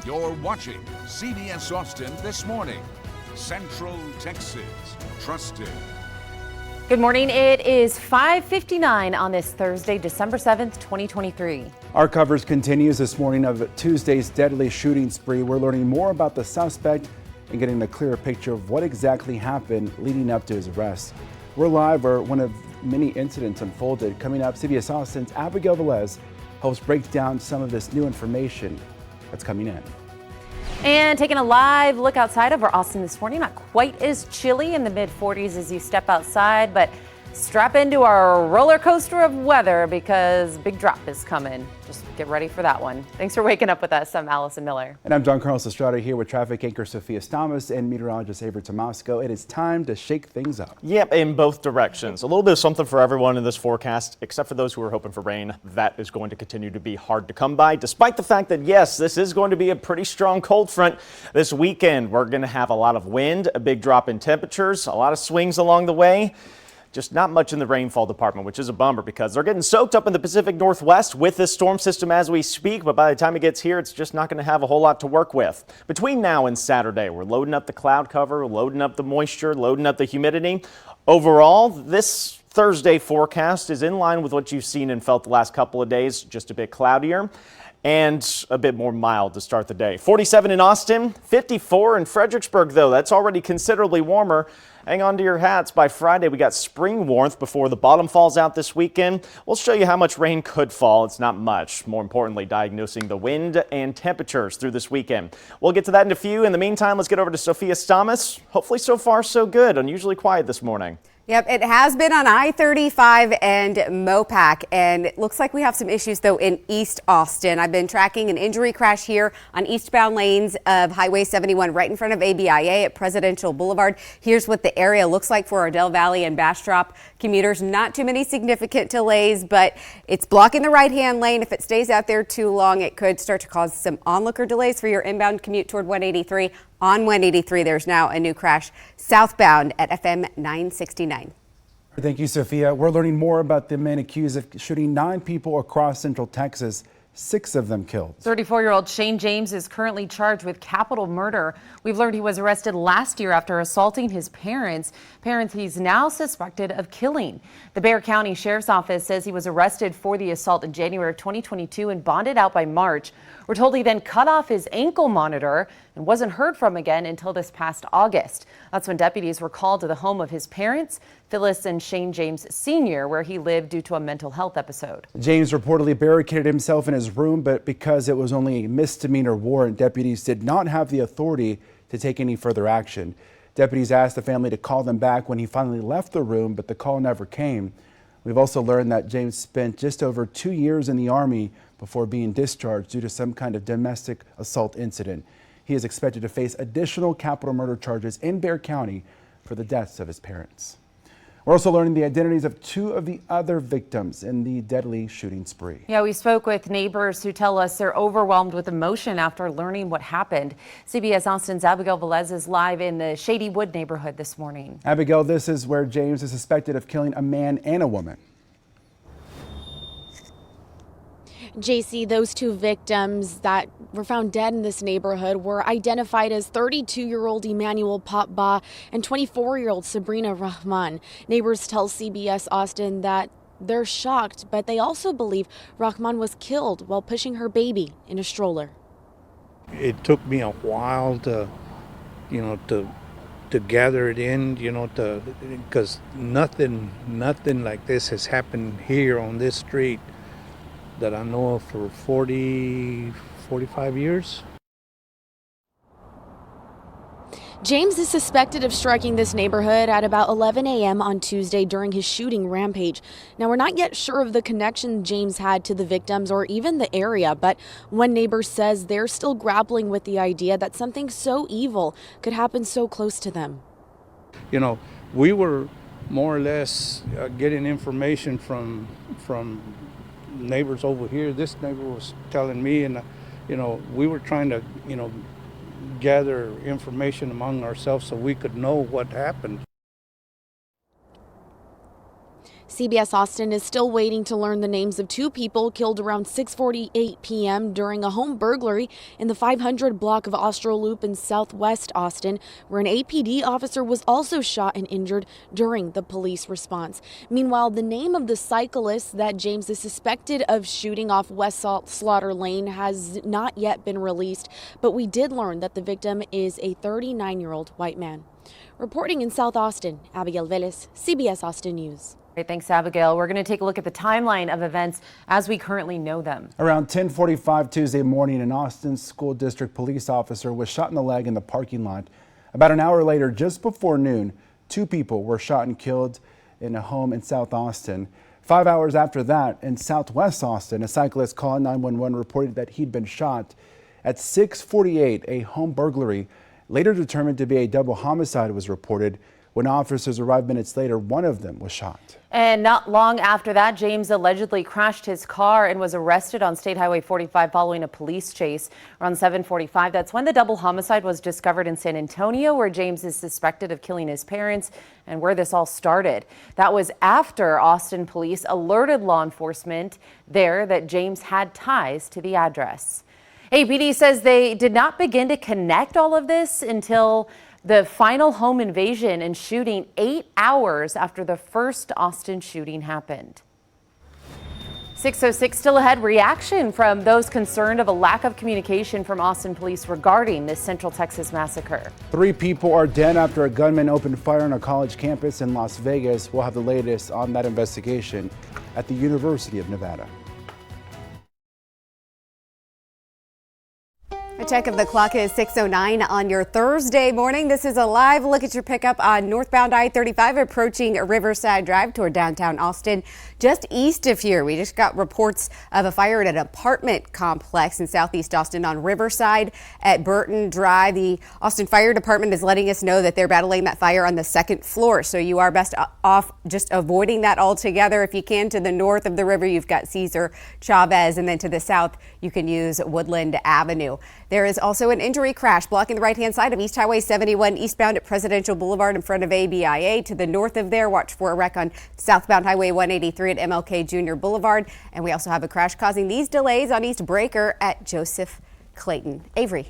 You're watching CBS Austin This Morning. Central Texas. Trusted. Good morning. It is 5:59 on this Thursday, December 7th, 2023. Our coverage continues this morning of Tuesday's deadly shooting spree. We're learning more about the suspect and getting a clearer picture of what exactly happened leading up to his arrest. We're live where one of many incidents unfolded. Coming up, CBS Austin's Abigail Velez helps break down some of this new information that's coming in. And taking a live look outside over Austin this morning, not quite as chilly in the mid-40s as you step outside, but strap into our roller coaster of weather because big drop is coming. Just get ready for that one. Thanks for waking up with us. I'm Allison Miller. And I'm John Carlos Estrada here with traffic anchor Sophia Stamas and meteorologist Avery Tomasco. It is time to shake things up. Yep, in both directions. A little bit of something for everyone in this forecast, except for those who are hoping for rain. That is going to continue to be hard to come by, despite the fact that, yes, this is going to be a pretty strong cold front this weekend. We're going to have a lot of wind, a big drop in temperatures, a lot of swings along the way. Just not much in the rainfall department, which is a bummer because they're getting soaked up in the Pacific Northwest with this storm system as we speak. But by the time it gets here, it's just not going to have a whole lot to work with. Between now and Saturday, we're loading up the cloud cover, loading up the moisture, loading up the humidity. Overall, this Thursday forecast is in line with what you've seen and felt the last couple of days, just a bit cloudier and a bit more mild to start the day. 47 in Austin, 54 in Fredericksburg, though. That's already considerably warmer. Hang on to your hats. By Friday, we got spring warmth before the bottom falls out this weekend. We'll show you how much rain could fall. It's not much. More importantly, diagnosing the wind and temperatures through this weekend. We'll get to that in a few. In the meantime, let's get over to Sophia Stamas. Hopefully so far so good. Unusually quiet this morning. Yep, it has been on I-35 and Mopac, and it looks like we have some issues, though, in East Austin. I've been tracking an injury crash here on eastbound lanes of Highway 71 right in front of ABIA at Presidential Boulevard. Here's what the area looks like for Ardell Valley and Bastrop commuters. Not too many significant delays, but it's blocking the right-hand lane. If it stays out there too long, it could start to cause some onlooker delays for your inbound commute toward 183. On 183, there's now a new crash southbound at FM 969. Thank you, Sophia. We're learning more about the men accused of shooting 9 people across Central Texas, 6 of them killed. 34-year-old Shane James is currently charged with capital murder. We've learned he was arrested last year after assaulting his parents he's now suspected of killing. The Bexar County Sheriff's Office says he was arrested for the assault in January of 2022 and bonded out by March. We're told he then cut off his ankle monitor and wasn't heard from again until this past August. That's when deputies were called to the home of his parents, Phyllis and Shane James Sr., where he lived due to a mental health episode. James reportedly barricaded himself in his room, but because it was only a misdemeanor warrant, deputies did not have the authority to take any further action. Deputies asked the family to call them back when he finally left the room, but the call never came. We've also learned that James spent just over 2 years in the Army before being discharged due to some kind of domestic assault incident. He is expected to face additional capital murder charges in Bexar County for the deaths of his parents. We're also learning the identities of 2 of the other victims in the deadly shooting spree. Yeah, we spoke with neighbors who tell us they're overwhelmed with emotion after learning what happened. CBS Austin's Abigail Velez is live in the Shady Wood neighborhood this morning. Abigail, this is where James is suspected of killing a man and a woman. JC, those 2 victims that were found dead in this neighborhood were identified as 32-year-old Emmanuel Papba and 24-year-old Sabrina Rahman. Neighbors tell CBS Austin that they're shocked, but they also believe Rahman was killed while pushing her baby in a stroller. It took me a while to gather it in, because nothing like this has happened here on this street that I know of for 45 years. James is suspected of striking this neighborhood at about 11 a.m. on Tuesday during his shooting rampage. Now, we're not yet sure of the connection James had to the victims or even the area, but one neighbor says they're still grappling with the idea that something so evil could happen so close to them. We were more or less getting information from neighbors over here. This neighbor was telling me, and we were trying to gather information among ourselves so we could know what happened. CBS Austin is still waiting to learn the names of two people killed around 6:48 p.m. during a home burglary in the 500 block of Austro Loop in southwest Austin, where an APD officer was also shot and injured during the police response. Meanwhile, the name of the cyclist that James is suspected of shooting off West Slaughter Lane has not yet been released, but we did learn that the victim is a 39-year-old white man. Reporting in South Austin, Abigail Velez, CBS Austin News. Great, thanks, Abigail. We're going to take a look at the timeline of events as we currently know them. Around 10:45 Tuesday morning, an Austin School District police officer was shot in the leg in the parking lot. About an hour later, just before noon, two people were shot and killed in a home in South Austin. 5 hours after that, in Southwest Austin, a cyclist called 911 reported that he'd been shot. At 6:48, a home burglary, later determined to be a double homicide, was reported. When officers arrived minutes later, one of them was shot. And not long after that, James allegedly crashed his car and was arrested on State Highway 45 following a police chase. Around 7:45, that's when the double homicide was discovered in San Antonio, where James is suspected of killing his parents and where this all started. That was after Austin police alerted law enforcement there that James had ties to the address. APD says they did not begin to connect all of this until the final home invasion and shooting 8 hours after the first Austin shooting happened. 6:06 still ahead. Reaction from those concerned of a lack of communication from Austin police regarding this Central Texas massacre. 3 people are dead after a gunman opened fire on a college campus in Las Vegas. We'll have the latest on that investigation at the University of Nevada. A check of the clock is 6:09 on your Thursday morning. This is a live look at your pickup on northbound I-35 approaching Riverside Drive toward downtown Austin. Just east of here, we just got reports of a fire at an apartment complex in southeast Austin on Riverside at Burton Drive. The Austin Fire Department is letting us know that they're battling that fire on the second floor, so you are best off just avoiding that altogether. If you can, to the north of the river, you've got Cesar Chavez, and then to the south, you can use Woodland Avenue. There is also an injury crash blocking the right-hand side of East Highway 71 eastbound at Presidential Boulevard in front of ABIA. To the north of there, watch for a wreck on southbound Highway 183 at MLK Jr. Boulevard. And we also have a crash causing these delays on East Breaker at Joseph Clayton. Avery.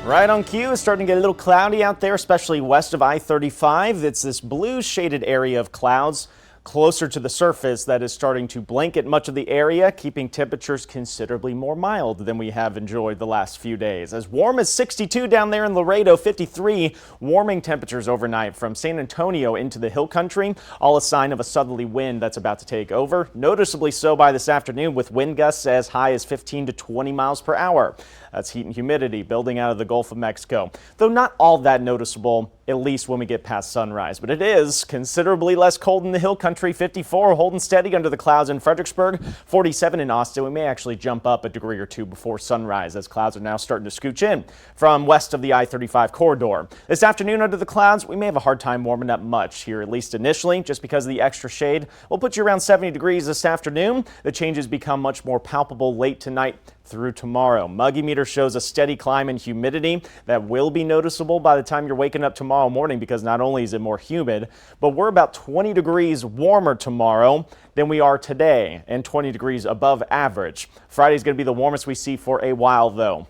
Right on cue. It's starting to get a little cloudy out there, especially west of I-35. It's this blue shaded area of clouds closer to the surface that is starting to blanket much of the area, keeping temperatures considerably more mild than we have enjoyed the last few days. As warm as 62 down there in Laredo, 53 warming temperatures overnight from San Antonio into the hill country, all a sign of a southerly wind that's about to take over. Noticeably so by this afternoon, with wind gusts as high as 15 to 20 miles per hour. That's heat and humidity building out of the Gulf of Mexico, though not all that noticeable, at least when we get past sunrise. But it is considerably less cold in the hill country. 54 holding steady under the clouds in Fredericksburg, 47 in Austin. We may actually jump up a degree or two before sunrise as clouds are now starting to scooch in from west of the I-35 corridor. This afternoon under the clouds, we may have a hard time warming up much here, at least initially, just because of the extra shade. We'll put you around 70 degrees this afternoon. The changes become much more palpable late tonight through tomorrow. Muggy meter shows a steady climb in humidity that will be noticeable by the time you're waking up tomorrow morning, because not only is it more humid, but we're about 20 degrees warmer tomorrow than we are today and 20 degrees above average. Friday's going to be the warmest we see for a while, though.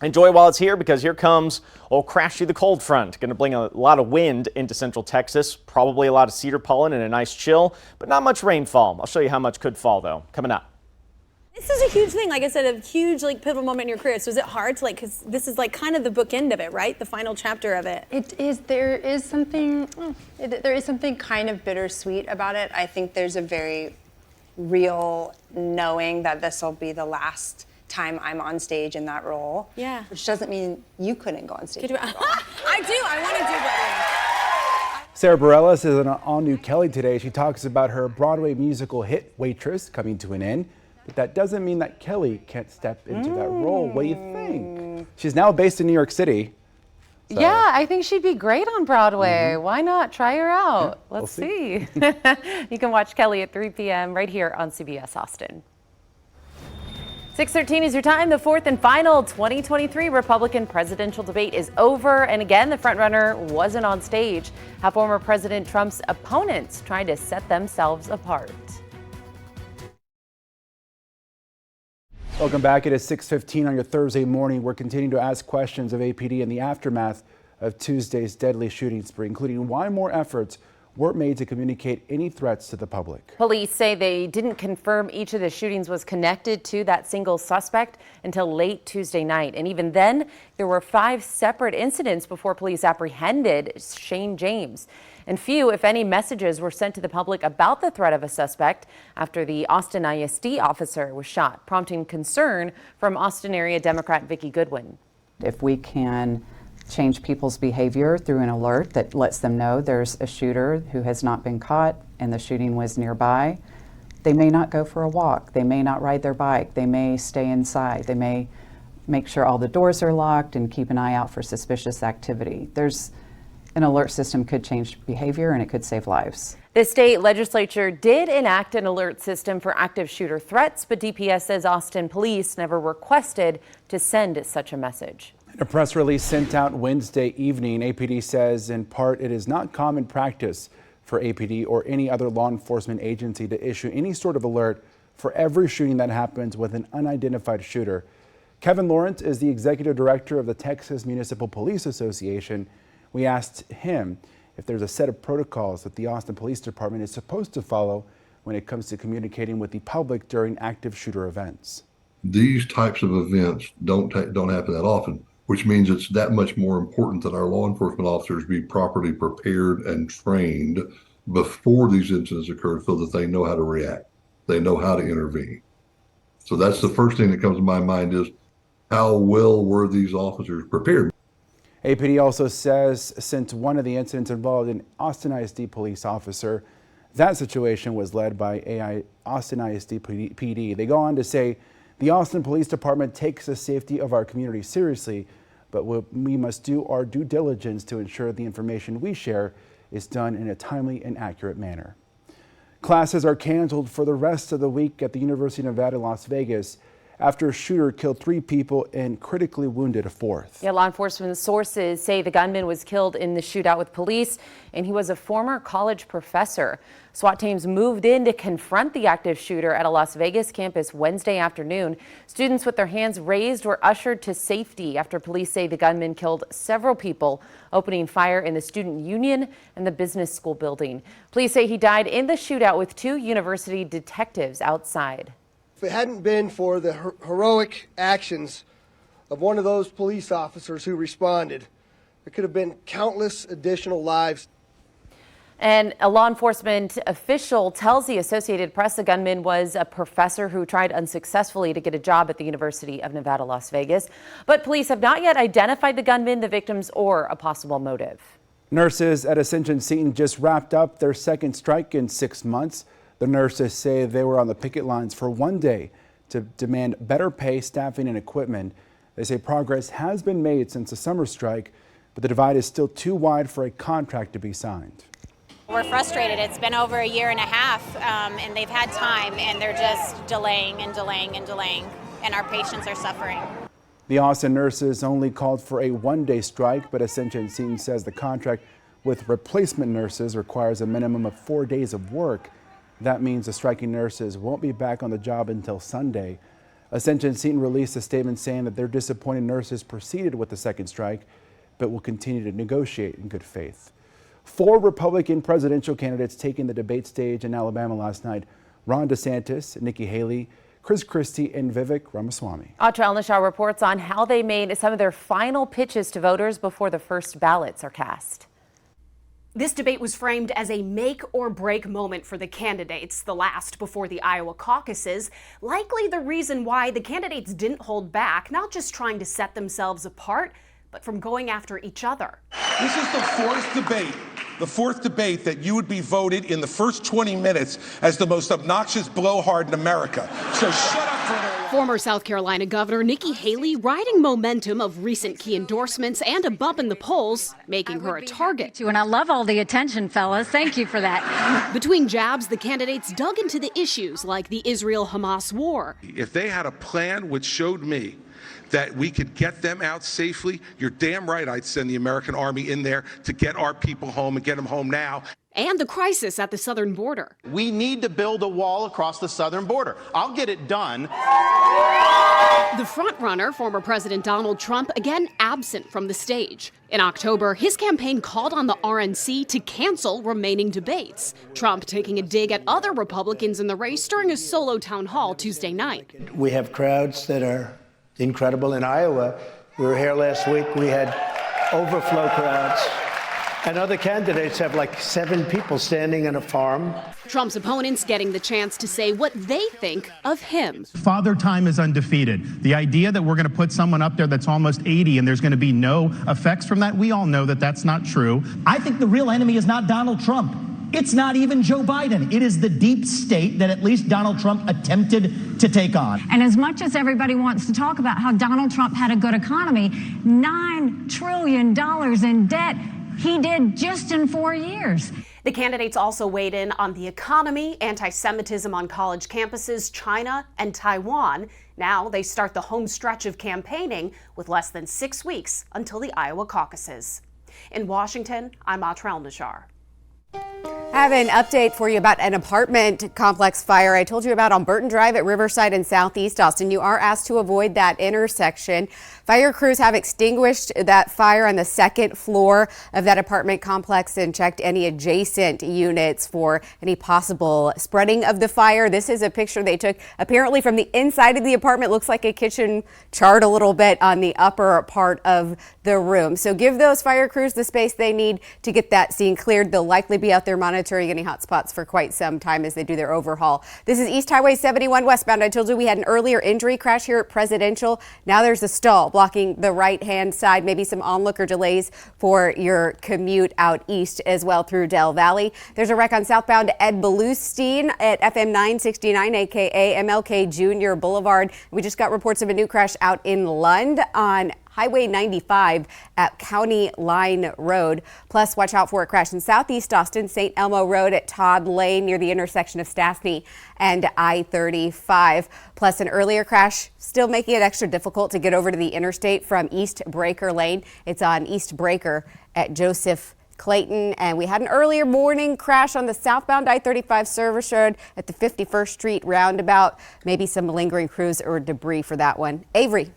Enjoy while it's here, because here comes old Crashy the cold front. Going to bring a lot of wind into central Texas, probably a lot of cedar pollen and a nice chill, but not much rainfall. I'll show you how much could fall, though, coming up. This is a huge thing, like I said, a huge pivotal moment in your career. So is it hard to because this is kind of the bookend of it, right? The final chapter of it. It is. There is something kind of bittersweet about it. I think there's a very real knowing that this will be the last time I'm on stage in that role. Yeah. Which doesn't mean you couldn't go on stage. I do. I want to do better. Sarah Bareilles is an all-new Kelly today. She talks about her Broadway musical hit Waitress coming to an end. But that doesn't mean that Kelly can't step into that role. What do you think? She's now based in New York City. So. Yeah, I think she'd be great on Broadway. Why not try her out? Yeah, Let's see. You can watch Kelly at 3 p.m. right here on CBS Austin. 6:13 is your time. The fourth and final 2023 Republican presidential debate is over. And again, the frontrunner wasn't on stage. How former President Trump's opponents tried to set themselves apart. Welcome back. It is 6:15 on your Thursday morning. We're continuing to ask questions of APD in the aftermath of Tuesday's deadly shooting spree, including why more efforts weren't made to communicate any threats to the public. Police say they didn't confirm each of the shootings was connected to that single suspect until late Tuesday night. And even then, there were 5 separate incidents before police apprehended Shane James. And few, if any, messages were sent to the public about the threat of a suspect after the Austin ISD officer was shot, prompting concern from Austin area Democrat Vicki Goodwin. If we can change people's behavior through an alert that lets them know there's a shooter who has not been caught and the shooting was nearby, they may not go for a walk, they may not ride their bike, they may stay inside, they may make sure all the doors are locked and keep an eye out for suspicious activity. An alert system could change behavior and it could save lives. The state legislature did enact an alert system for active shooter threats, but DPS says Austin police never requested to send such a message. In a press release sent out Wednesday evening, APD says in part it is not common practice for APD or any other law enforcement agency to issue any sort of alert for every shooting that happens with an unidentified shooter. Kevin Lawrence is the executive director of the Texas Municipal Police Association. We asked him if there's a set of protocols that the Austin Police Department is supposed to follow when it comes to communicating with the public during active shooter events. These types of events don't happen that often, which means it's that much more important that our law enforcement officers be properly prepared and trained before these incidents occur so that they know how to react. They know how to intervene. So that's the first thing that comes to my mind is how well were these officers prepared? APD also says since one of the incidents involved an Austin ISD police officer, that situation was led by Austin ISD PD. They go on to say the Austin Police Department takes the safety of our community seriously, but we must do our due diligence to ensure the information we share is done in a timely and accurate manner. Classes are canceled for the rest of the week at the University of Nevada, Las Vegas, after a shooter killed 3 people and critically wounded a 4th. Yeah, law enforcement sources say the gunman was killed in the shootout with police, and he was a former college professor. SWAT teams moved in to confront the active shooter at a Las Vegas campus Wednesday afternoon. Students with their hands raised were ushered to safety after police say the gunman killed several people, opening fire in the student union and the business school building. Police say he died in the shootout with 2 university detectives outside. If it hadn't been for the heroic actions of one of those police officers who responded, there could have been countless additional lives. And a law enforcement official tells the Associated Press the gunman was a professor who tried unsuccessfully to get a job at the University of Nevada, Las Vegas. But police have not yet identified the gunman, the victims, or a possible motive. Nurses at Ascension Seton just wrapped up their 2nd strike in 6 months. The nurses say they were on the picket lines for 1 day to demand better pay, staffing, and equipment. They say progress has been made since the summer strike, but the divide is still too wide for a contract to be signed. We're frustrated. It's been over a year and a half, and they've had time, and they're just delaying and delaying and delaying, and our patients are suffering. The Austin nurses only called for a 1-day strike, but Ascension Seton says the contract with replacement nurses requires a minimum of 4 days of work. That means the striking nurses won't be back on the job until Sunday. Ascension Seton released a statement saying that their disappointed nurses proceeded with the 2nd strike, but will continue to negotiate in good faith. 4 Republican presidential candidates taking the debate stage in Alabama last night: Ron DeSantis, Nikki Haley, Chris Christie, and Vivek Ramaswamy. Audra Elnishaw reports on how they made some of their final pitches to voters before the first ballots are cast. This debate was framed as a make or break moment for the candidates, the last before the Iowa caucuses. Likely the reason why the candidates didn't hold back, not just trying to set themselves apart, but from going after each other. This is the fourth debate that you would be voted in the first 20 minutes as the most obnoxious blowhard in America. So shut up for a little while. Former South Carolina Governor Nikki Haley riding momentum of recent key endorsements and a bump in the polls, making her a target. And I love all the attention, fellas. Thank you for that. Between jabs, the candidates dug into the issues like the Israel-Hamas war. If they had a plan which showed me that we could get them out safely, you're damn right I'd send the American Army in there to get our people home and get them home now. And the crisis at the southern border. We need to build a wall across the southern border. I'll get it done. The frontrunner, former President Donald Trump, again absent from the stage. In October, his campaign called on the RNC to cancel remaining debates. Trump taking a dig at other Republicans in the race during a solo town hall Tuesday night. We have crowds that are incredible in Iowa. We were here last week. We had overflow crowds. And other candidates have like 7 people standing in a farm. Trump's opponents getting the chance to say what they think of him. Father Time is undefeated. The idea that we're going to put someone up there that's almost 80 and there's going to be no effects from that, we all know that that's not true. I think the real enemy is not Donald Trump. It's not even Joe Biden. It is the deep state that at least Donald Trump attempted to take on. And as much as everybody wants to talk about how Donald Trump had a good economy, $9 trillion in debt, he did just in 4 years. The candidates also weighed in on the economy, anti-Semitism on college campuses, China, and Taiwan. Now they start the home stretch of campaigning with less than 6 weeks until the Iowa caucuses. In Washington, I'm Atrell Nashar. I have an update for you about an apartment complex fire I told you about on Burton Drive at Riverside in Southeast Austin. You are asked to avoid that intersection. Fire crews have extinguished that fire on the second floor of that apartment complex and checked any adjacent units for any possible spreading of the fire. This is a picture they took apparently from the inside of the apartment. Looks like a kitchen charred a little bit on the upper part of the room. So give those fire crews the space they need to get that scene cleared. They'll likely be out there monitoring any hot spots for quite some time as they do their overhaul. This is East Highway 71 westbound. I told you we had an earlier injury crash here at Presidential. Now there's a stall blocking the right-hand side, maybe some onlooker delays for your commute out east as well through Del Valley. There's a wreck on southbound Ed Belustein at FM 969, aka MLK Jr. Boulevard. We just got reports of a new crash out in Lund on Highway 95 at County Line Road. Plus, watch out for a crash in Southeast Austin, St. Elmo Road at Todd Lane near the intersection of Stastny and I-35. Plus, an earlier crash still making it extra difficult to get over to the interstate from East Breaker Lane. It's on East Breaker at Joseph Clayton. And we had an earlier morning crash on the southbound I-35 service road at the 51st Street roundabout. Maybe some lingering crews or debris for that one. Avery.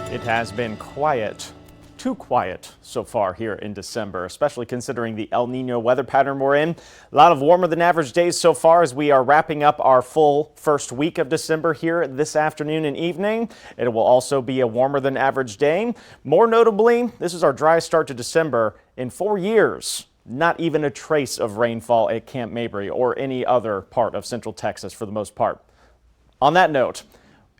It has been quiet, too quiet so far here in December, especially considering the El Nino weather pattern we're in. A lot of warmer than average days so far as we are wrapping up our full first week of December here this afternoon and evening. It will also be a warmer than average day. More notably, this is our driest start to December in 4 years. Not even a trace of rainfall at Camp Mabry or any other part of Central Texas for the most part. On that note,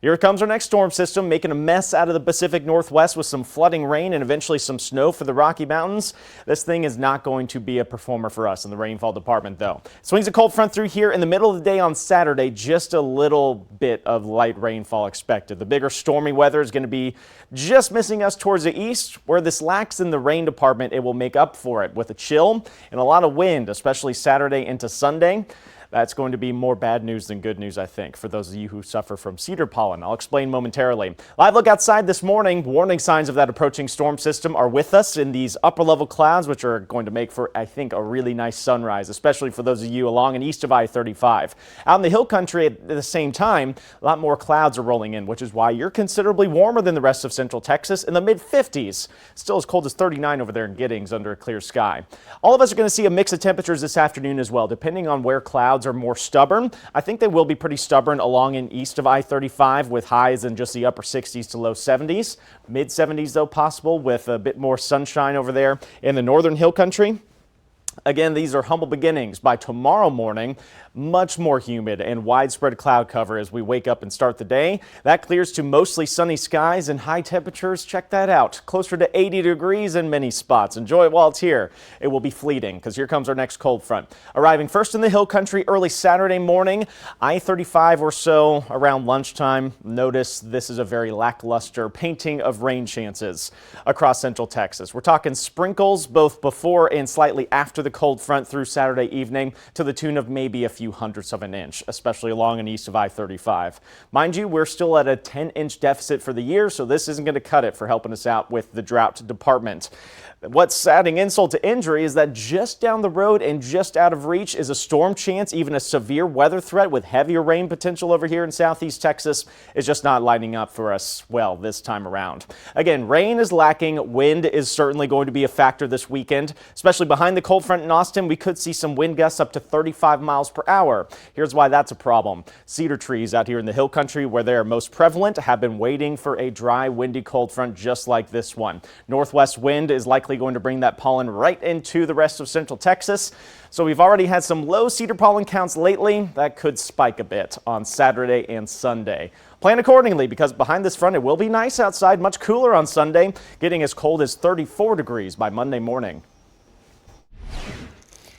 here comes our next storm system, making a mess out of the Pacific Northwest with some flooding rain and eventually some snow for the Rocky Mountains. This thing is not going to be a performer for us in the rainfall department, though. Swings a cold front through here in the middle of the day on Saturday. Just a little bit of light rainfall expected. The bigger stormy weather is going to be just missing us towards the east. Where this lacks in the rain department, it will make up for it with a chill and a lot of wind, especially Saturday into Sunday. That's going to be more bad news than good news, I think, for those of you who suffer from cedar pollen. I'll explain momentarily. Live look outside this morning. Warning signs of that approaching storm system are with us in these upper level clouds, which are going to make for, I think, a really nice sunrise, especially for those of you along and east of I-35. Out in the hill country at the same time, a lot more clouds are rolling in, which is why you're considerably warmer than the rest of Central Texas in the mid-50s. Still as cold as 39 over there in Giddings under a clear sky. All of us are going to see a mix of temperatures this afternoon as well, depending on where clouds are more stubborn. I think they will be pretty stubborn along and east of I-35 with highs in just the upper 60s to low 70s. Mid 70s though possible with a bit more sunshine over there in the northern hill country. Again, these are humble beginnings. By tomorrow morning, much more humid and widespread cloud cover as we wake up and start the day. That clears to mostly sunny skies and high temperatures. Check that out. Closer to 80 degrees in many spots. Enjoy it while it's here. It will be fleeting because here comes our next cold front. Arriving first in the hill country early Saturday morning. I-35 or so around lunchtime. Notice this is a very lackluster painting of rain chances across central Texas. We're talking sprinkles both before and slightly after the cold front through Saturday evening to the tune of maybe a few hundredths of an inch, especially along and east of I-35. Mind you, we're still at a 10-inch deficit for the year, so this isn't going to cut it for helping us out with the drought department. What's adding insult to injury is that just down the road and just out of reach is a storm chance, even a severe weather threat with heavier rain potential over here in southeast Texas is just not lining up for us well this time around. Again, rain is lacking. Wind is certainly going to be a factor this weekend, especially behind the cold front in Austin. We could see some wind gusts up to 35 miles per hour. Here's why that's a problem. Cedar trees out here in the hill country where they are most prevalent have been waiting for a dry, windy cold front just like this one. Northwest wind is likely going to bring that pollen right into the rest of central Texas. So we've already had some low cedar pollen counts lately. That could spike a bit on Saturday and Sunday. Plan accordingly because behind this front it will be nice outside, much cooler on Sunday, getting as cold as 34 degrees by Monday morning.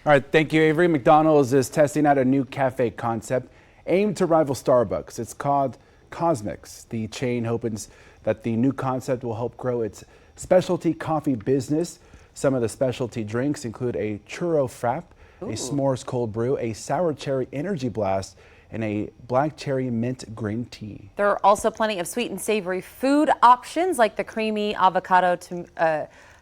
All right, thank you, Avery. McDonald's is testing out a new cafe concept aimed to rival Starbucks. It's called Cosmics. The chain hopes that the new concept will help grow its specialty coffee business. Some of the specialty drinks include a churro frap, a s'mores cold brew, a sour cherry energy blast, and a black cherry mint green tea. There are also plenty of sweet and savory food options like the creamy avocado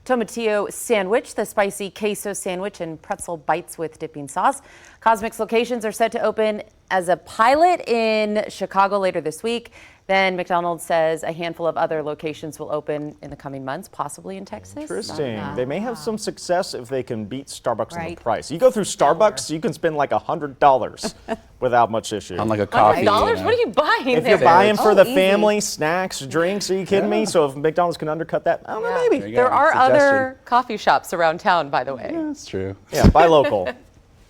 tomatillo sandwich, the spicy queso sandwich, and pretzel bites with dipping sauce. Cosmics locations are set to open as a pilot in Chicago later this week. Then McDonald's says a handful of other locations will open in the coming months, possibly in Texas. Interesting. They may have some success if they can beat Starbucks on the price. You go through Starbucks, you can spend like $100 without much issue. On like a coffee. $100? What are you buying? If you're buying for the family, snacks, drinks, are you kidding me? So if McDonald's can undercut that, I don't know, maybe. There are other coffee shops around town, by the way. Yeah, that's true. Yeah, buy local.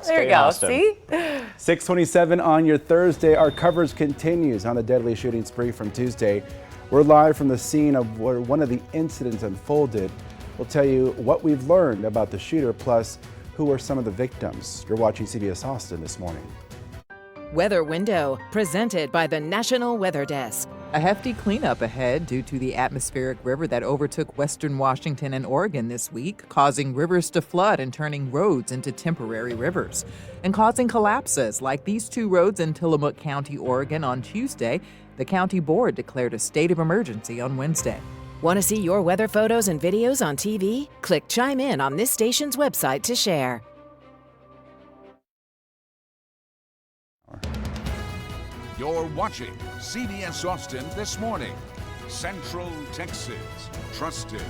There you go. See? 6:27 on your Thursday. Our coverage continues on the deadly shooting spree from Tuesday. We're live from the scene of where one of the incidents unfolded. We'll tell you what we've learned about the shooter, plus who are some of the victims. You're watching CBS Austin this morning. Weather Window, presented by the National Weather Desk. A hefty cleanup ahead due to the atmospheric river that overtook western Washington and Oregon this week, causing rivers to flood and turning roads into temporary rivers, and causing collapses like these two roads in Tillamook County, Oregon on Tuesday. The county board declared a state of emergency on Wednesday. Want to see your weather photos and videos on TV? Click Chime In on this station's website to share. You're watching CBS Austin This Morning. Central Texas. Trusted.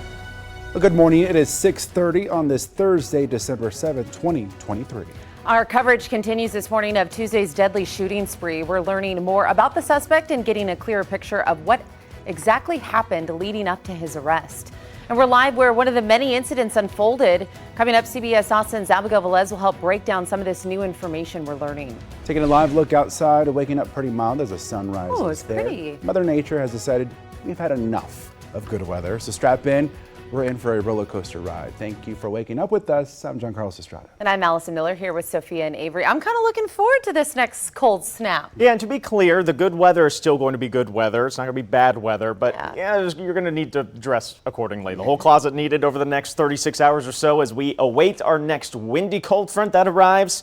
Well, good morning. It is 6:30 on this Thursday, December 7th, 2023. Our coverage continues this morning of Tuesday's deadly shooting spree. We're learning more about the suspect and getting a clearer picture of what exactly happened leading up to his arrest. And we're live where one of the many incidents unfolded. Coming up, CBS Austin's Abigail Velez will help break down some of this new information we're learning. Taking a live look outside, waking up pretty mild as the sun rises. Oh, it's pretty. Mother Nature has decided we've had enough of good weather, so strap in. We're in for a roller coaster ride. Thank you for waking up with us. I'm John Carlos Estrada. And I'm Allison Miller here with Sophia and Avery. I'm kind of looking forward to this next cold snap. Yeah, and to be clear, the good weather is still going to be good weather. It's not going to be bad weather, but yeah you're going to need to dress accordingly. The whole closet needed over the next 36 hours or so as we await our next windy cold front that arrives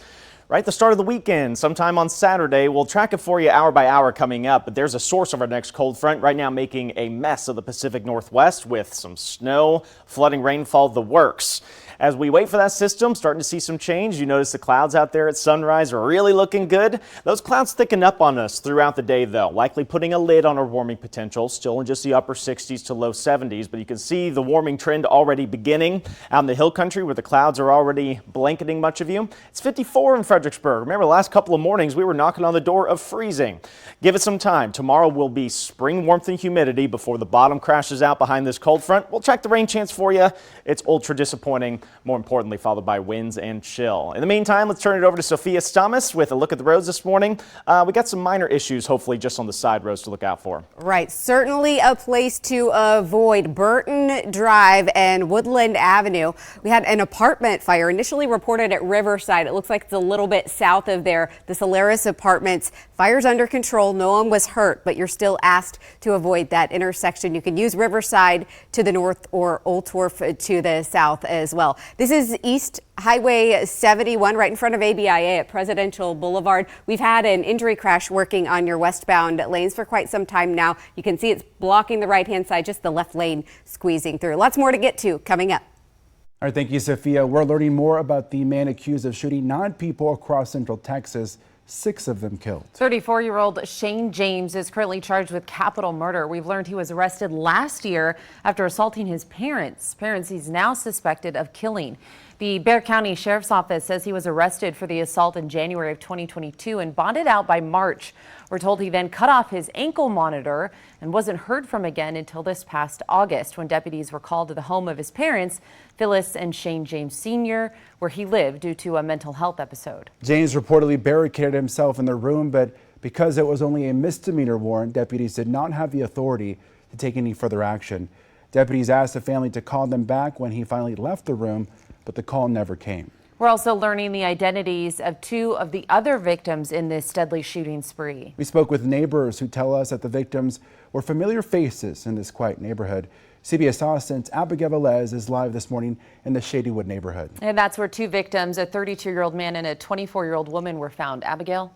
right at the start of the weekend, sometime on Saturday. We'll track it for you hour by hour coming up, but there's a source of our next cold front right now making a mess of the Pacific Northwest with some snow, flooding, rainfall, the works. As we wait for that system, starting to see some change. You notice the clouds out there at sunrise are really looking good. Those clouds thicken up on us throughout the day, though, likely putting a lid on our warming potential, still in just the upper 60s to low 70s. But you can see the warming trend already beginning out in the hill country where the clouds are already blanketing much of you. It's 54 in Frederick Fredericksburg. Remember, the last couple of mornings we were knocking on the door of freezing. Give it some time. Tomorrow will be spring warmth and humidity before the bottom crashes out behind this cold front. We'll check the rain chance for you. It's ultra disappointing, more importantly, followed by winds and chill. In the meantime, let's turn it over to Sophia Stamas with a look at the roads this morning. We got some minor issues, hopefully, just on the side roads to look out for. Right. Certainly a place to avoid. Burton Drive and Woodland Avenue. We had an apartment fire initially reported at Riverside. It looks like it's a little bit south of there. The Solaris Apartments. Fire's under control. No one was hurt, but you're still asked to avoid that intersection. You can use Riverside to the north or Old Torf to the south as well. This is East Highway 71 right in front of ABIA at Presidential Boulevard. We've had an injury crash working on your westbound lanes for quite some time now. You can see it's blocking the right-hand side, just the left lane squeezing through. Lots more to get to coming up. All right, thank you, Sophia. We're learning more about the man accused of shooting 9 people across Central Texas, 6 of them killed. 34-year-old Shane James is currently charged with capital murder. We've learned he was arrested last year after assaulting his parents. He's now suspected of killing. The Bexar County Sheriff's Office says he was arrested for the assault in January of 2022 and bonded out by March. We're told he then cut off his ankle monitor and wasn't heard from again until this past August when deputies were called to the home of his parents, Phyllis and Shane James Sr., where he lived due to a mental health episode. James reportedly barricaded himself in the room, but because it was only a misdemeanor warrant, deputies did not have the authority to take any further action. Deputies asked the family to call them back when he finally left the room, but the call never came. We're also learning the identities of 2 of the other victims in this deadly shooting spree. We spoke with neighbors who tell us that the victims were familiar faces in this quiet neighborhood. CBS Austin's Abigail Velez is live this morning in the Shadywood neighborhood. And that's where 2 victims, a 32-year-old man and a 24-year-old woman, were found. Abigail?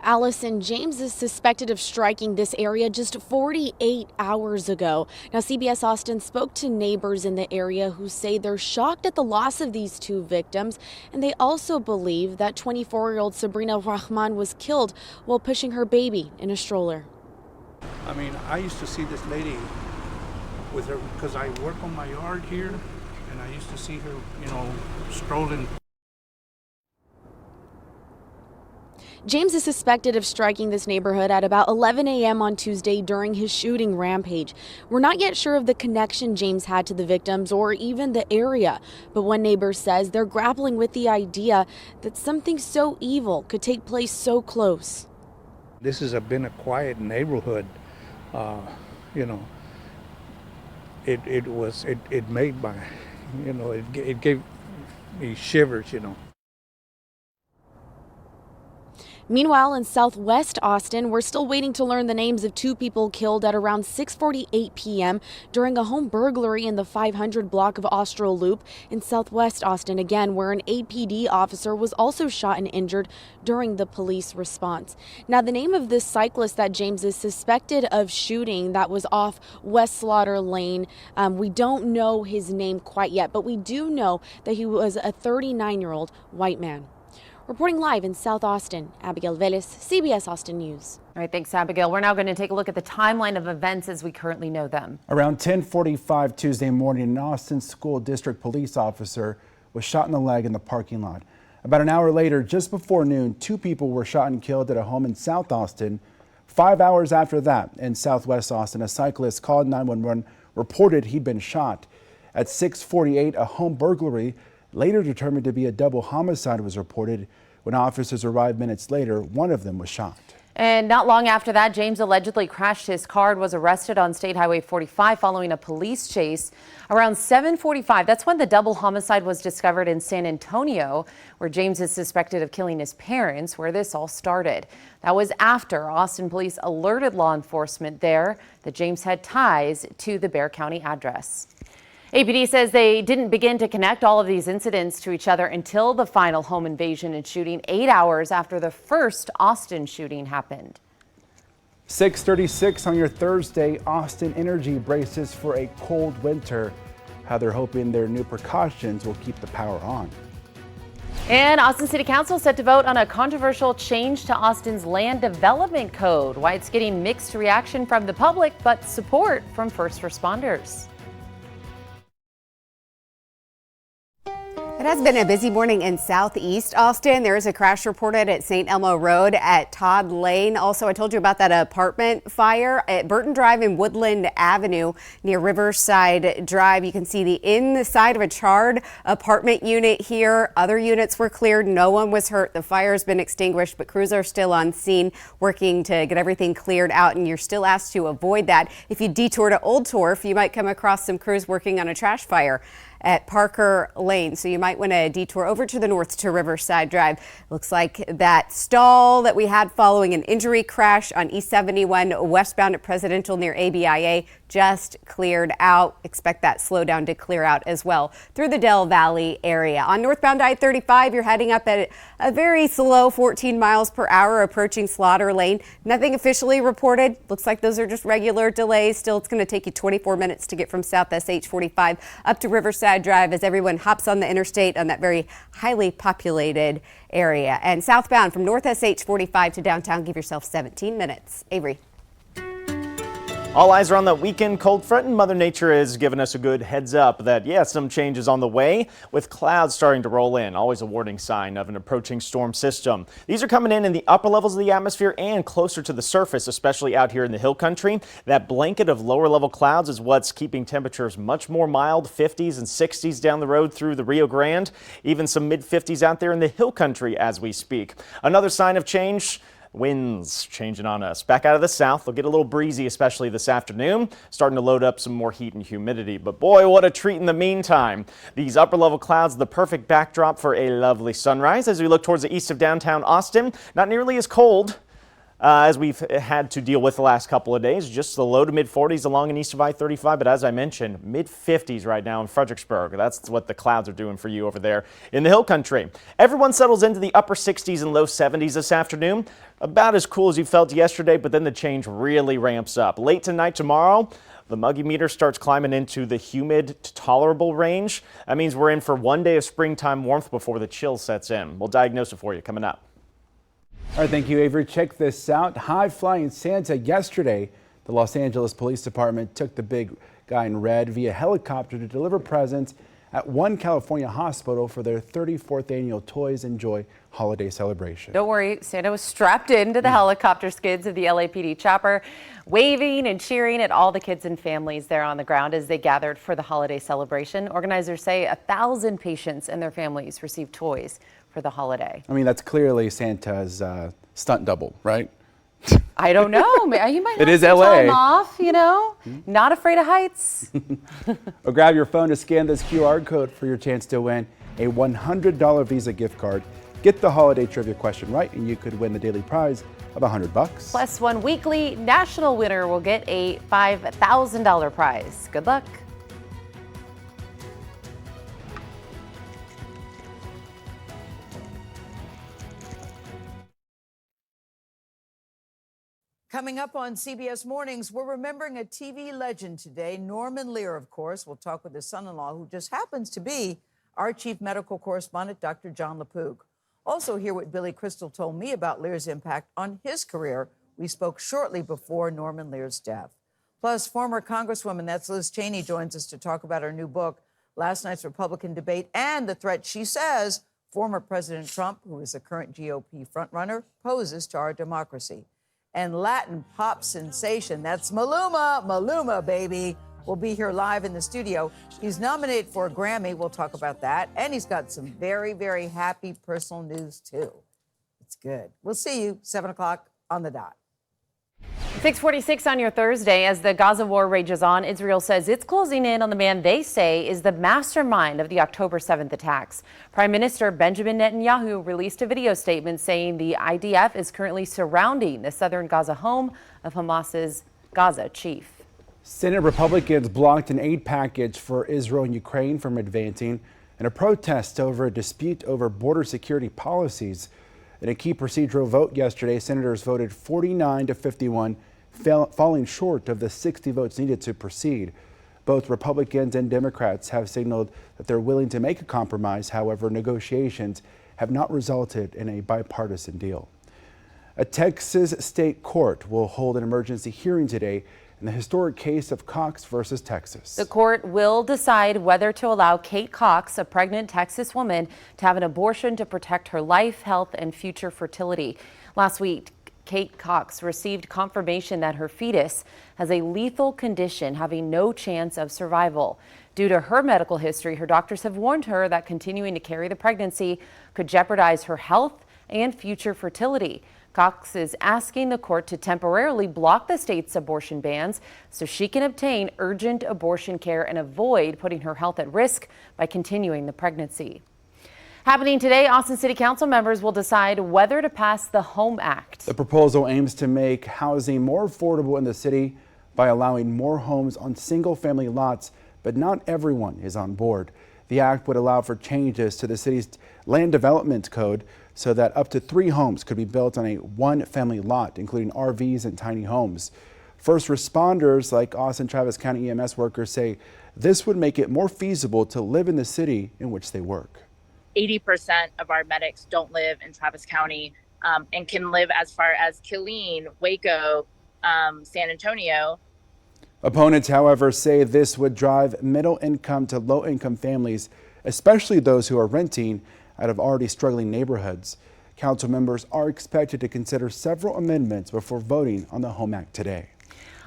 Allison, James is suspected of striking this area just 48 hours ago. Now, CBS Austin spoke to neighbors in the area who say they're shocked at the loss of these 2 victims, and they also believe that 24-year-old Sabrina Rahman was killed while pushing her baby in a stroller. I mean, I used to see this lady with her because I work on my yard here, and I used to see her, strolling. James is suspected of striking this neighborhood at about 11 a.m. on Tuesday during his shooting rampage. We're not yet sure of the connection James had to the victims or even the area, but one neighbor says they're grappling with the idea that something so evil could take place so close. This has been a quiet neighborhood, it made my, it gave me shivers, Meanwhile, in southwest Austin, we're still waiting to learn the names of 2 people killed at around 6:48 p.m. during a home burglary in the 500 block of Austral Loop in southwest Austin, again, where an APD officer was also shot and injured during the police response. Now, the name of this cyclist that James is suspected of shooting that was off West Slaughter Lane, we don't know his name quite yet, but we do know that he was a 39-year-old white man. Reporting live in South Austin, Abigail Velez, CBS Austin News. All right, thanks, Abigail. We're now going to take a look at the timeline of events as we currently know them. Around 10:45 Tuesday morning, an Austin School District police officer was shot in the leg in the parking lot. About an hour later, just before noon, 2 people were shot and killed at a home in South Austin. 5 hours after that, in Southwest Austin, a cyclist called 911, reported he'd been shot. At 6:48, a home burglary, later determined to be a double homicide, was reported. When officers arrived minutes later, one of them was shot. And not long after that, James allegedly crashed his car and was arrested on State Highway 45 following a police chase. Around 7:45, that's when the double homicide was discovered in San Antonio, where James is suspected of killing his parents, where this all started. That was after Austin police alerted law enforcement there that James had ties to the Bexar County address. APD says they didn't begin to connect all of these incidents to each other until the final home invasion and shooting 8 hours after the first Austin shooting happened. 6:36 on your Thursday, Austin Energy braces for a cold winter. How they're hoping their new precautions will keep the power on. And Austin City Council set to vote on a controversial change to Austin's land development code. Why it's getting mixed reaction from the public, but support from first responders. It has been a busy morning in southeast Austin. There is a crash reported at St. Elmo Road at Todd Lane. Also, I told you about that apartment fire at Burton Drive and Woodland Avenue near Riverside Drive. You can see the inside of a charred apartment unit here. Other units were cleared. No one was hurt. The fire has been extinguished, but crews are still on scene working to get everything cleared out, and you're still asked to avoid that. If you detour to Old Torf, you might come across some crews working on a trash fire at Parker Lane. So you might want to detour over to the north to Riverside Drive. Looks like that stall that we had following an injury crash on East 71 westbound at Presidential near ABIA just cleared out. Expect that slowdown to clear out as well through the Del Valley area. On northbound I-35, you're heading up at a very slow 14 miles per hour approaching Slaughter Lane. Nothing officially reported. Looks like those are just regular delays. Still, it's going to take you 24 minutes to get from South SH45 up to Riverside Drive as everyone hops on the interstate on that very highly populated area. And southbound from North SH45 to downtown, give yourself 17 minutes. Avery. All eyes are on that weekend cold front, and Mother Nature is giving us a good heads up that, some changes on the way with clouds starting to roll in. Always a warning sign of an approaching storm system. These are coming in the upper levels of the atmosphere and closer to the surface, especially out here in the hill country. That blanket of lower level clouds is what's keeping temperatures much more mild, 50s and 60s down the road through the Rio Grande, even some mid 50s out there in the hill country as we speak. Another sign of change. Winds changing on us. Back out of the south, they'll get a little breezy, especially this afternoon, starting to load up some more heat and humidity. But boy, what a treat in the meantime. These upper level clouds, the perfect backdrop for a lovely sunrise as we look towards the east of downtown Austin. Not nearly as cold as we've had to deal with the last couple of days. Just the low to mid 40s along and east of I-35. But as I mentioned, mid 50s right now in Fredericksburg. That's what the clouds are doing for you over there in the hill country. Everyone settles into the upper 60s and low 70s this afternoon. About as cool as you felt yesterday, but then the change really ramps up. Late tonight tomorrow, the muggy meter starts climbing into the humid to tolerable range. That means we're in for one day of springtime warmth before the chill sets in. We'll diagnose it for you coming up. All right, thank you, Avery. Check this out. High-flying Santa yesterday. The Los Angeles Police Department took the big guy in red via helicopter to deliver presents at one California hospital for their 34th annual Toys and Joy holiday celebration. Don't worry, Santa was strapped into the helicopter skids of the LAPD chopper, waving and cheering at all the kids and families there on the ground as they gathered for the holiday celebration. Organizers say 1,000 patients and their families received toys for the holiday. I mean, that's clearly Santa's stunt double, right? I don't know. You might have it is some LA. time off, Not afraid of heights. Or grab your phone to scan this QR code for your chance to win a $100 Visa gift card. Get the holiday trivia question right, and you could win the daily prize of $100. Plus, one weekly national winner will get a $5,000 prize. Good luck. Coming up on CBS Mornings, we're remembering a TV legend today, Norman Lear, of course. We'll talk with his son-in-law, who just happens to be our chief medical correspondent, Dr. John LaPook. Also hear what Billy Crystal told me about Lear's impact on his career. We spoke shortly before Norman Lear's death. Plus, former Congresswoman, that's Liz Cheney, joins us to talk about her new book, last night's Republican debate, and the threat she says former President Trump, who is the current GOP frontrunner, poses to our democracy. And Latin pop sensation, that's Maluma, baby, will be here live in the studio. He's nominated for a Grammy. We'll talk about that. And he's got some very, very happy personal news, too. It's good. We'll see you 7 o'clock on the dot. 6:46 on your Thursday. As the Gaza war rages on, Israel says it's closing in on the man they say is the mastermind of the October 7th attacks. Prime Minister Benjamin Netanyahu released a video statement saying the IDF is currently surrounding the southern Gaza home of Hamas's Gaza chief. Senate Republicans blocked an aid package for Israel and Ukraine from advancing in a protest over a dispute over border security policies. In a key procedural vote yesterday, senators voted 49 to 51, falling short of the 60 votes needed to proceed. Both Republicans and Democrats have signaled that they're willing to make a compromise. However, negotiations have not resulted in a bipartisan deal. A Texas state court will hold an emergency hearing today in the historic case of Cox versus Texas. The court will decide whether to allow Kate Cox, a pregnant Texas woman, to have an abortion to protect her life, health, and future fertility. Last week, Kate Cox received confirmation that her fetus has a lethal condition, having no chance of survival. Due to her medical history, her doctors have warned her that continuing to carry the pregnancy could jeopardize her health and future fertility. Cox is asking the court to temporarily block the state's abortion bans so she can obtain urgent abortion care and avoid putting her health at risk by continuing the pregnancy. Happening today, Austin City Council members will decide whether to pass the HOME Act. The proposal aims to make housing more affordable in the city by allowing more homes on single-family lots, but not everyone is on board. The act would allow for changes to the city's land development code so that up to 3 homes could be built on a one-family lot, including RVs and tiny homes. First responders like Austin Travis County EMS workers say this would make it more feasible to live in the city in which they work. 80% of our medics don't live in Travis County and can live as far as Killeen, Waco, San Antonio. Opponents, however, say this would drive middle-income to low-income families, especially those who are renting, out of already struggling neighborhoods. Council members are expected to consider several amendments before voting on the HOME Act today.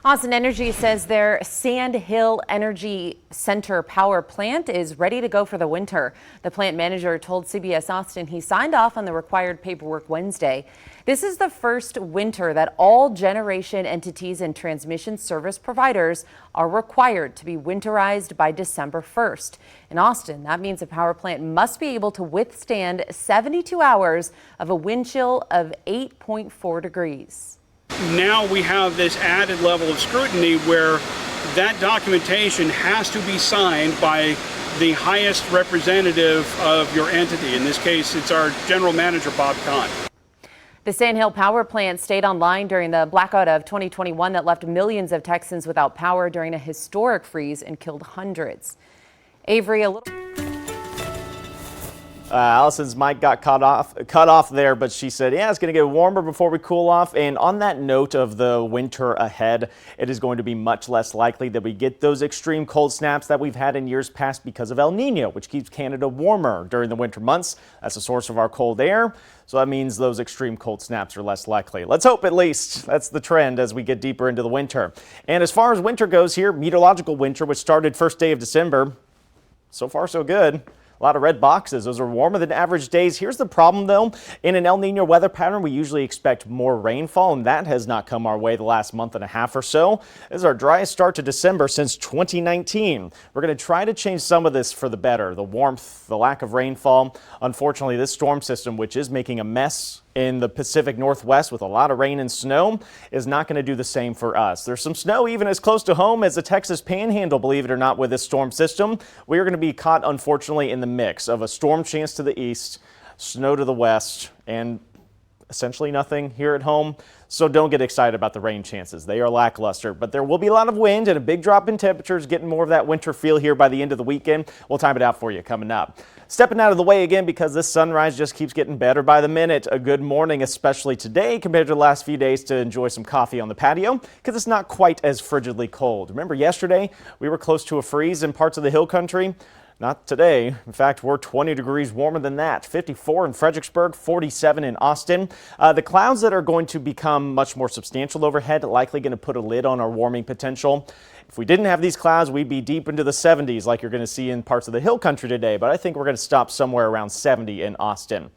Austin Energy says their Sand Hill Energy Center power plant is ready to go for the winter. The plant manager told CBS Austin he signed off on the required paperwork Wednesday. This is the first winter that all generation entities and transmission service providers are required to be winterized by December 1st. In Austin, that means the power plant must be able to withstand 72 hours of a wind chill of 8.4 degrees. Now we have this added level of scrutiny where that documentation has to be signed by the highest representative of your entity. In this case, it's our general manager, Bob Kahn. The Sand Hill power plant stayed online during the blackout of 2021 that left millions of Texans without power during a historic freeze and killed hundreds. Avery, a little... Allison's mic got cut off there, but she said, yeah, it's going to get warmer before we cool off. And on that note of the winter ahead, it is going to be much less likely that we get those extreme cold snaps that we've had in years past because of El Nino, which keeps Canada warmer during the winter months. That's the source of our cold air. So that means those extreme cold snaps are less likely. Let's hope at least that's the trend as we get deeper into the winter. And as far as winter goes here, meteorological winter, which started first day of December, so far so good. A lot of red boxes. Those are warmer than average days. Here's the problem, though. In an El Nino weather pattern, we usually expect more rainfall, and that has not come our way the last month and a half or so. This is our driest start to December since 2019. We're going to try to change some of this for the better. The warmth, the lack of rainfall. Unfortunately, this storm system, which is making a mess in the Pacific Northwest with a lot of rain and snow, is not going to do the same for us. There's some snow even as close to home as the Texas Panhandle, believe it or not, with this storm system. We are going to be caught, unfortunately, in the mix of a storm chance to the east, snow to the west, and essentially nothing here at home. So don't get excited about the rain chances. They are lackluster, but there will be a lot of wind and a big drop in temperatures, getting more of that winter feel here by the end of the weekend. We'll time it out for you coming up. Stepping out of the way again because this sunrise just keeps getting better by the minute. A good morning, especially today compared to the last few days, to enjoy some coffee on the patio because it's not quite as frigidly cold. Remember yesterday we were close to a freeze in parts of the hill country? Not today. In fact, we're 20 degrees warmer than that. 54 in Fredericksburg, 47 in Austin. The clouds that are going to become much more substantial overhead likely going to put a lid on our warming potential. If we didn't have these clouds, we'd be deep into the 70s like you're going to see in parts of the hill country today. But I think we're going to stop somewhere around 70 in Austin.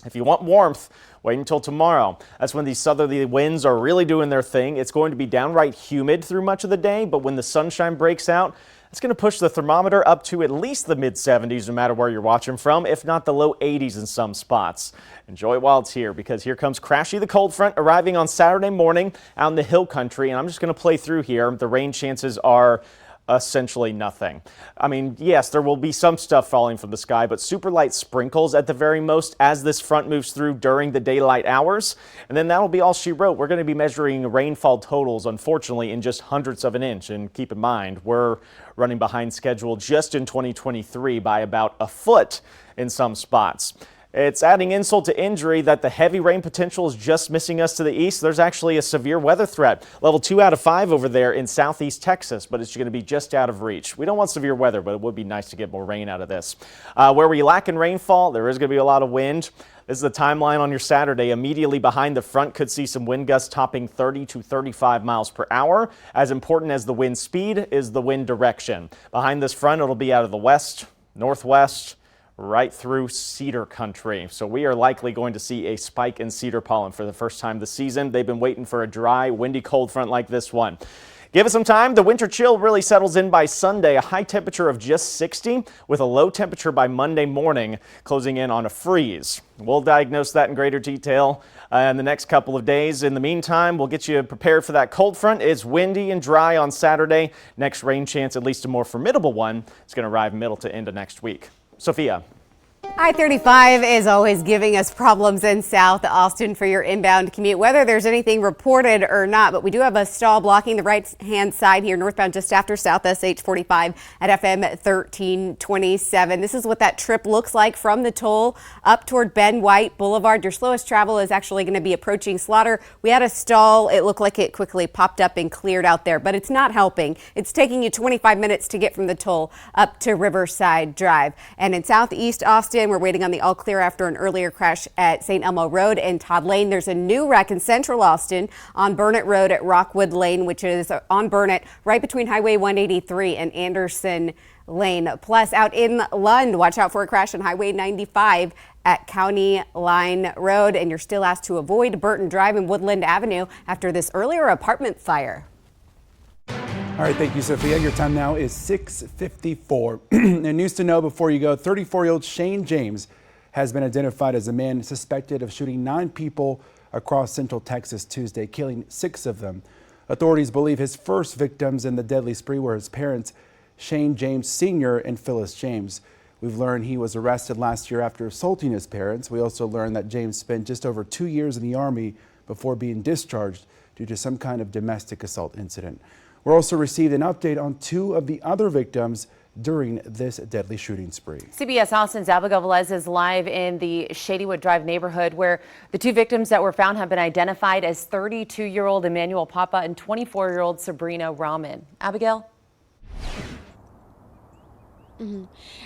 If you want warmth, wait until tomorrow. That's when these southerly winds are really doing their thing. It's going to be downright humid through much of the day, but when the sunshine breaks out, it's going to push the thermometer up to at least the mid-70s no matter where you're watching from, if not the low 80s in some spots. Enjoy it while it's here because here comes Crashy the cold front arriving on Saturday morning out in the hill country, and I'm just going to play through here. The rain chances are essentially nothing. I mean, yes, there will be some stuff falling from the sky, but super light sprinkles at the very most as this front moves through during the daylight hours. And then that'll be all she wrote. We're going to be measuring rainfall totals, unfortunately, in just hundredths of an inch. And keep in mind, we're running behind schedule just in 2023 by about a foot in some spots. It's adding insult to injury that the heavy rain potential is just missing us to the east. There's actually a severe weather threat, level 2 out of 5 over there in southeast Texas, but it's going to be just out of reach. We don't want severe weather, but it would be nice to get more rain out of this. Where we lack in rainfall, there is going to be a lot of wind. This is the timeline on your Saturday. Immediately behind the front could see some wind gusts topping 30 to 35 miles per hour. As important as the wind speed is the wind direction. Behind this front, it'll be out of the west, northwest, right through cedar country. So we are likely going to see a spike in cedar pollen for the first time this season. They've been waiting for a dry, windy cold front like this one. Give it some time. The winter chill really settles in by Sunday. A high temperature of just 60 with a low temperature by Monday morning, closing in on a freeze. We'll diagnose that in greater detail in the next couple of days. In the meantime, we'll get you prepared for that cold front. It's windy and dry on Saturday. Next rain chance, at least a more formidable one, is going to arrive middle to end of next week. Sophia. I-35 is always giving us problems in South Austin for your inbound commute, whether there's anything reported or not. But we do have a stall blocking the right-hand side here northbound just after South SH 45 at FM 1327. This is what that trip looks like from the toll up toward Ben White Boulevard. Your slowest travel is actually going to be approaching Slaughter. We had a stall. It looked like it quickly popped up and cleared out there, but it's not helping. It's taking you 25 minutes to get from the toll up to Riverside Drive. And in southeast Austin, we're waiting on the all clear after an earlier crash at St. Elmo Road and Todd Lane. There's a new wreck in central Austin on Burnett Road at Rockwood Lane, which is on Burnett right between Highway 183 and Anderson Lane. Plus out in Lund, watch out for a crash on Highway 95 at County Line Road. And you're still asked to avoid Burton Drive and Woodland Avenue after this earlier apartment fire. All right, thank you, Sophia. Your time now is 6:54. And news to know before you go, 34-year-old Shane James has been identified as a man suspected of shooting 9 people across central Texas Tuesday, killing 6 of them. Authorities believe his first victims in the deadly spree were his parents, Shane James Sr. and Phyllis James. We've learned he was arrested last year after assaulting his parents. We also learned that James spent just over 2 years in the Army before being discharged due to some kind of domestic assault incident. We're also received an update on 2 of the other victims during this deadly shooting spree. CBS Austin's Abigail Velez is live in the Shadywood Drive neighborhood where the 2 victims that were found have been identified as 32-year-old Emmanuel Papa and 24-year-old Sabrina Rahman. Abigail?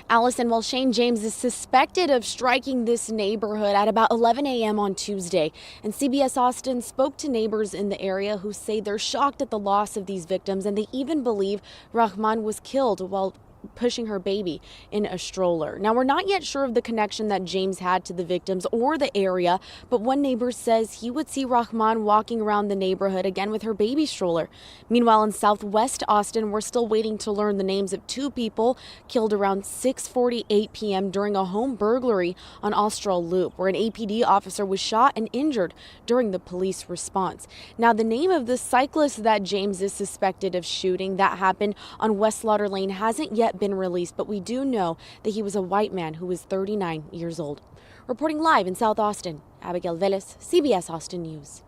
Allison, while Shane James is suspected of striking this neighborhood at about 11 a.m. on Tuesday, and CBS Austin spoke to neighbors in the area who say they're shocked at the loss of these victims, and they even believe Rahman was killed while pushing her baby in a stroller. Now, we're not yet sure of the connection that James had to the victims or the area, but one neighbor says he would see Rahman walking around the neighborhood again with her baby stroller. Meanwhile, in southwest Austin, we're still waiting to learn the names of 2 people killed around 6:48 p.m. during a home burglary on Austral Loop, where an APD officer was shot and injured during the police response. Now, the name of the cyclist that James is suspected of shooting that happened on West Slaughter Lane hasn't yet been released, but we do know that he was a white man who was 39 years old. Reporting live in South Austin, Abigail Velez, CBS Austin News.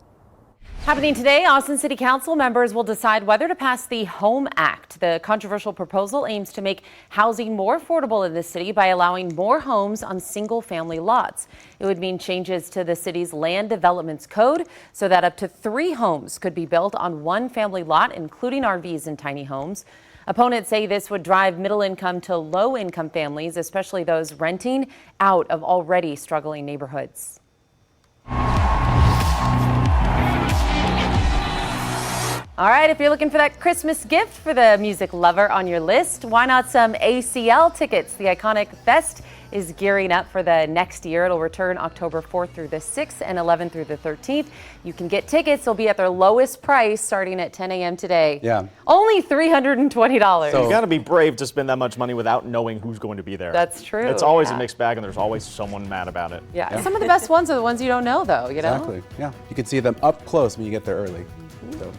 Happening today, Austin City Council members will decide whether to pass the HOME Act. The controversial proposal aims to make housing more affordable in the city by allowing more homes on single-family lots. It would mean changes to the city's land developments code so that up to 3 homes could be built on one family lot, including RVs and tiny homes. Opponents say this would drive middle-income to low-income families, especially those renting out of already struggling neighborhoods. All right, if you're looking for that Christmas gift for the music lover on your list, why not some ACL tickets? The iconic fest is gearing up for the next year. It'll return October 4th through the 6th and 11th through the 13th. You can get tickets. They'll be at their lowest price starting at 10 a.m. today. Yeah. Only $320. So you got to be brave to spend that much money without knowing who's going to be there. That's true. It's always a mixed bag, and there's always someone mad about it. Yeah. Some of the best ones are the ones you don't know, though, you know? Exactly. Yeah. You can see them up close when you get there early. So,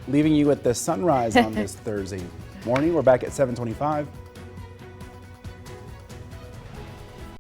leaving you with the sunrise on this Thursday morning. We're back at 7:25.